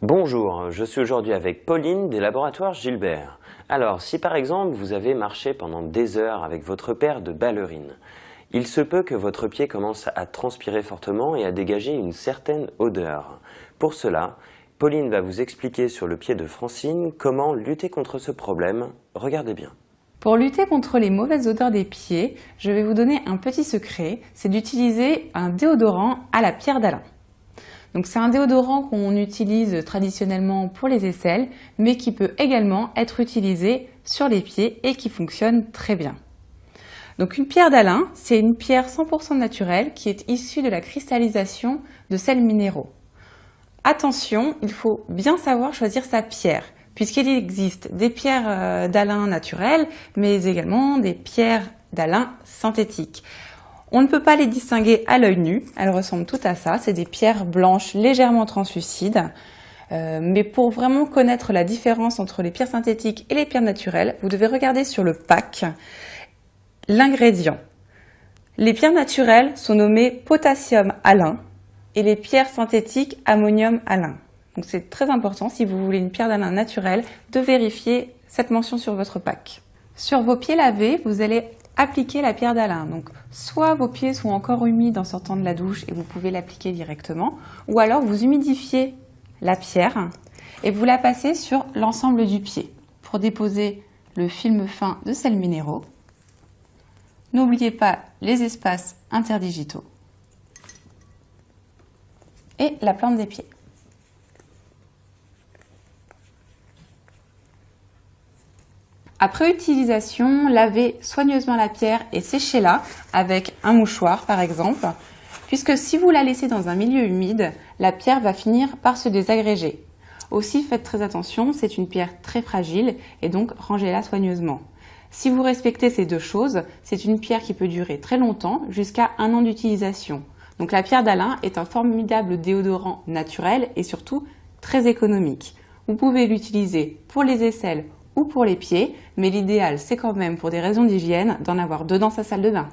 Bonjour, je suis aujourd'hui avec Pauline des laboratoires Gilbert. Alors, si par exemple vous avez marché pendant des heures avec votre paire de ballerines, il se peut que votre pied commence à transpirer fortement et à dégager une certaine odeur. Pour cela, Pauline va vous expliquer sur le pied de Francine comment lutter contre ce problème. Regardez bien. Pour lutter contre les mauvaises odeurs des pieds, je vais vous donner un petit secret, c'est d'utiliser un déodorant à la pierre d'Alain. Donc c'est un déodorant qu'on utilise traditionnellement pour les aisselles, mais qui peut également être utilisé sur les pieds et qui fonctionne très bien. Donc une pierre d'Alain, c'est une pierre 100% naturelle qui est issue de la cristallisation de sels minéraux. Attention, il faut bien savoir choisir sa pierre, puisqu'il existe des pierres d'Alain naturelles, mais également des pierres d'Alain synthétiques. On ne peut pas les distinguer à l'œil nu, elles ressemblent toutes à ça, c'est des pierres blanches légèrement translucides. Mais pour vraiment connaître la différence entre les pierres synthétiques et les pierres naturelles, vous devez regarder sur le pack l'ingrédient. Les pierres naturelles sont nommées potassium Alain et les pierres synthétiques ammonium Alain. Donc c'est très important, si vous voulez une pierre d'Alain naturelle, de vérifier cette mention sur votre pack. Sur vos pieds lavés, vous allez appliquer la pierre d'Alain. Donc soit vos pieds sont encore humides en sortant de la douche et vous pouvez l'appliquer directement, ou alors vous humidifiez la pierre et vous la passez sur l'ensemble du pied pour déposer le film fin de sels minéraux. N'oubliez pas les espaces interdigitaux et la plante des pieds. Après utilisation, lavez soigneusement la pierre et séchez-la avec un mouchoir par exemple, puisque si vous la laissez dans un milieu humide, la pierre va finir par se désagréger. Aussi, faites très attention, c'est une pierre très fragile et donc rangez-la soigneusement. Si vous respectez ces deux choses, c'est une pierre qui peut durer très longtemps, jusqu'à 1 an d'utilisation. Donc la pierre d'Alain est un formidable déodorant naturel et surtout très économique. Vous pouvez l'utiliser pour les aisselles ou pour les pieds, mais l'idéal c'est quand même pour des raisons d'hygiène d'en avoir 2 dans sa salle de bain.